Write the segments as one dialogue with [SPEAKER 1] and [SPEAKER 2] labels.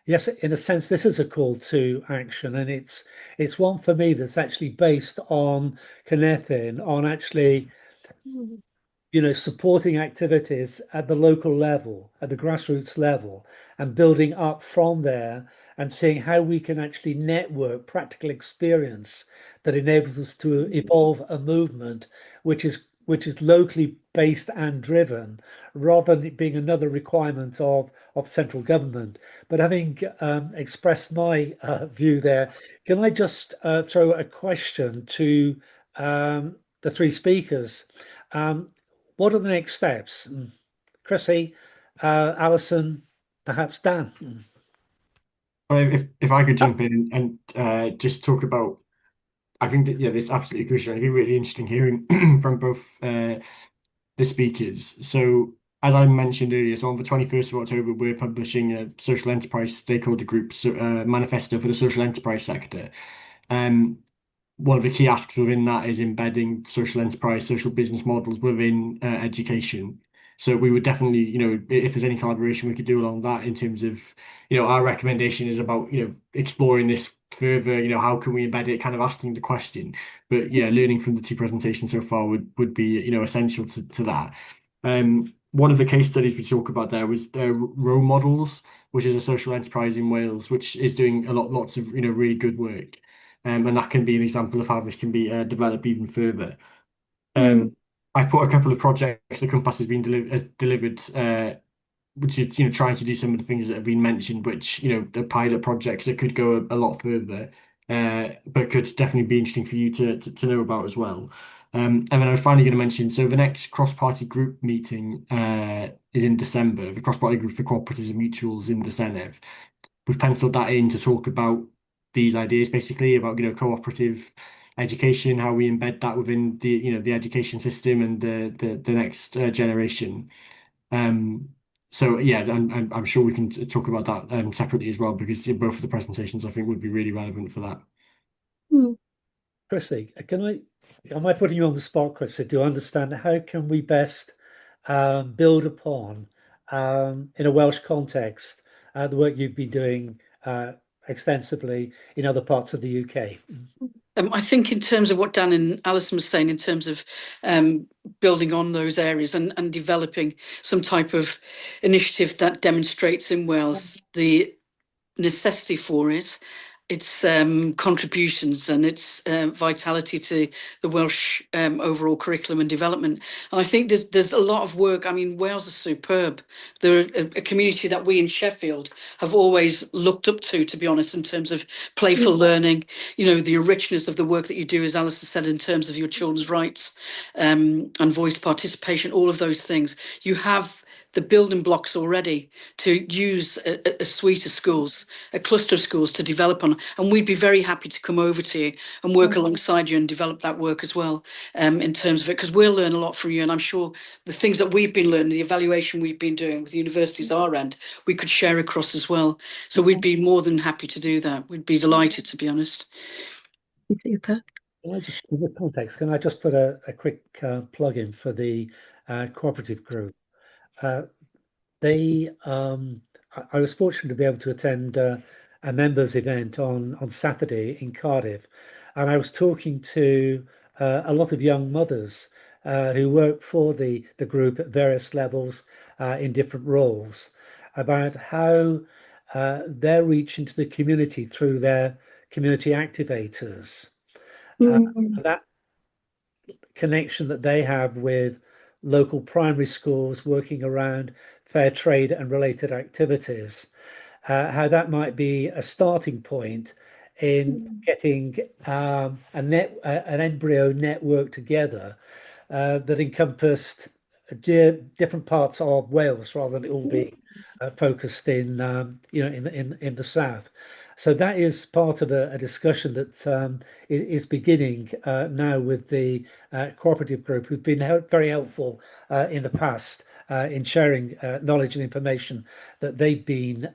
[SPEAKER 1] Yes, in a sense, this is a call to action, and it's one for me that's actually based on Cynefin, on actually, supporting activities at the local level, at the grassroots level, and building up from there and seeing how we can actually network practical experience that enables us to evolve a movement which is locally based and driven, rather than it being another requirement of central government. But having expressed my view there, can I just throw a question to the three speakers? Um, what are the next steps? Chrissy, Alison, perhaps Dan.
[SPEAKER 2] If I could jump in and just talk about, I think that yeah, this is absolutely crucial. It'd be really interesting hearing from both the speakers. So, as I mentioned earlier, so on the 21st of October, we're publishing a social enterprise stakeholder groups manifesto for the social enterprise sector. Um, One of the key asks within that is embedding social enterprise, social business models within education. So we would definitely, if there's any collaboration we could do along that in terms of, our recommendation is about, exploring this further, how can we embed it, kind of asking the question. But yeah, learning from the two presentations so far would be, essential to that. One of the case studies we talk about there was Role Models, which is a social enterprise in Wales, which is doing lots of, really good work. And that can be an example of how this can be developed even further.
[SPEAKER 1] Mm.
[SPEAKER 2] I put a couple of projects the Compass has delivered, which is trying to do some of the things that have been mentioned, which the pilot projects that could go a lot further, but could definitely be interesting for you to know about as well. And then I was finally going to mention, so the next cross-party group meeting is in December. The cross-party group for cooperatives and mutuals in the Senedd. We've penciled that in to talk about these ideas, basically about cooperative education, how we embed that within the education system and the next generation. Um, so yeah, I'm sure we can talk about that separately as well because both of the presentations I think would be really relevant for that.
[SPEAKER 1] Mm. Chrissy, am I putting you on the spot, Chrissy, to understand how can we best build upon, in a Welsh context, the work you've been doing extensively in other parts of the UK?
[SPEAKER 3] I think in terms of what Dan and Alison was saying, in terms of building on those areas and developing some type of initiative that demonstrates in Wales the necessity for it, its contributions and its vitality to the Welsh overall curriculum and development. And I think there's a lot of work. I mean, Wales is superb. They're a community that we in Sheffield have always looked up to be honest, in terms of playful learning. You know, the richness of the work that you do, as Alistair said, in terms of your children's rights and voice participation, all of those things. You have the building blocks already to use a suite of schools, a cluster of schools to develop on. And we'd be very happy to come over to you and work alongside you and develop that work as well in terms of it, because we'll learn a lot from you. And I'm sure the things that we've been learning, the evaluation we've been doing with the universities our end, we could share across as well. So we'd be more than happy to do that. We'd be delighted, to be honest.
[SPEAKER 1] Can I just, in the context, can I just put a quick plug in for the cooperative group? Uh, I was fortunate to be able to attend a members event on Saturday in Cardiff, and I was talking to a lot of young mothers who work for the group at various levels in different roles about how their reach into the community through their community activators. Uh, that connection that they have with local primary schools working around fair trade and related activities, how that might be a starting point in getting an embryo network together that encompassed different parts of Wales rather than it all being focused in in the south. So that is part of a discussion that is beginning now with the cooperative group, who've been very helpful in the past in sharing knowledge and information that they've been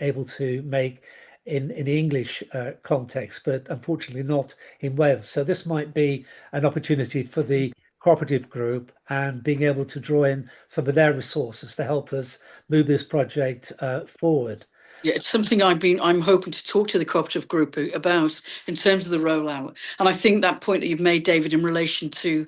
[SPEAKER 1] able to make in the English context, but unfortunately not in Wales. So this might be an opportunity for the cooperative group and being able to draw in some of their resources to help us move this project forward.
[SPEAKER 3] Yeah, it's something I'm hoping to talk to the cooperative group about in terms of the rollout. And I think that point that you've made, David, in relation to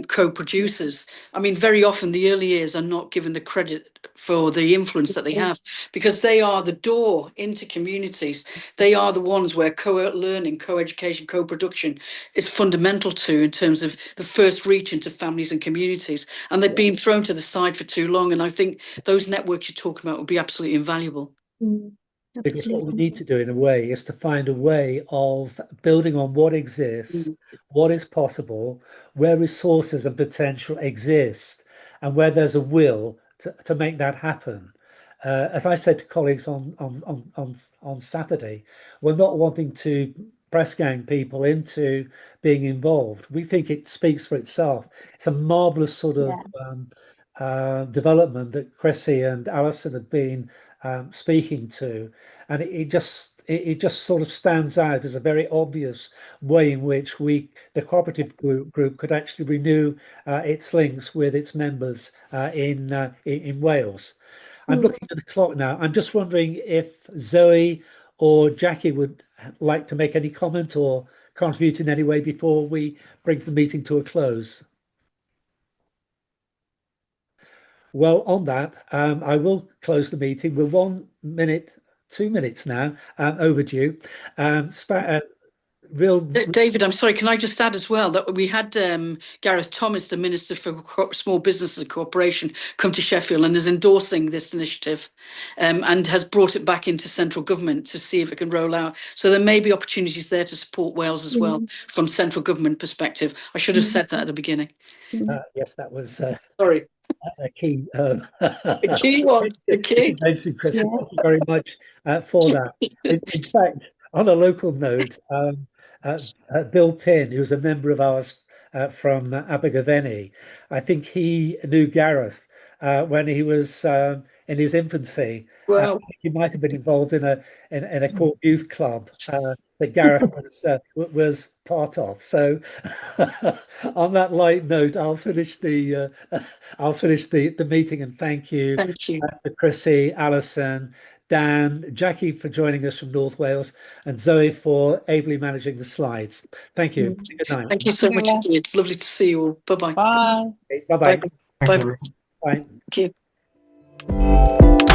[SPEAKER 3] co-producers, I mean, very often the early years are not given the credit for the influence that they have, because they are the door into communities. They are the ones where co-learning, co-education, co-production is fundamental to, in terms of the first reach into families and communities. And they've been thrown to the side for too long. And I think those networks you're talking about would be absolutely invaluable.
[SPEAKER 1] Because what we
[SPEAKER 4] Absolutely.
[SPEAKER 1] need to do in a way is to find a way of building on what exists, what is possible, where resources and potential exist, and where there's a will to make that happen. As I said to colleagues on Saturday, we're not wanting to press gang people into being involved. We think it speaks for itself. It's a marvelous sort of development that Chrissy and Alison have been speaking to, and it just sort of stands out as a very obvious way in which the cooperative group could actually renew its links with its members in Wales. I'm looking at the clock now. I'm just wondering if Zoe or Jackie would like to make any comment or contribute in any way before we bring the meeting to a close. Well, on that, I will close the meeting. We're 1 minute, 2 minutes now overdue.
[SPEAKER 3] David, I'm sorry, can I just add as well that we had Gareth Thomas, the Minister for Small Businesses and Cooperation, come to Sheffield and is endorsing this initiative and has brought it back into central government to see if it can roll out. So there may be opportunities there to support Wales as well from central government perspective. I should have said that at the beginning.
[SPEAKER 1] Yes, that was
[SPEAKER 3] Sorry.
[SPEAKER 1] a key
[SPEAKER 3] A key one. A key.
[SPEAKER 1] Thank you, Chris. Thank you very much for that. In fact, on a local note, Bill Pinn, who's a member of ours from Abergavenny, I think he knew Gareth when he was in his infancy.
[SPEAKER 3] Wow.
[SPEAKER 1] He might have been involved in a court youth club that Gareth was part of. So, on that light note, I'll finish the meeting and thank you,
[SPEAKER 3] Thank you.
[SPEAKER 1] to Chrissy, Alison, Dan, Jackie for joining us from North Wales, and Zoe for ably managing the slides. Thank you. Good night.
[SPEAKER 3] Thank you so much indeed. It's lovely to see you all. Bye-bye.
[SPEAKER 4] Bye.
[SPEAKER 1] Bye-bye.
[SPEAKER 2] Thanks,
[SPEAKER 3] Bye.
[SPEAKER 2] everyone.
[SPEAKER 1] Bye.
[SPEAKER 3] Thank you.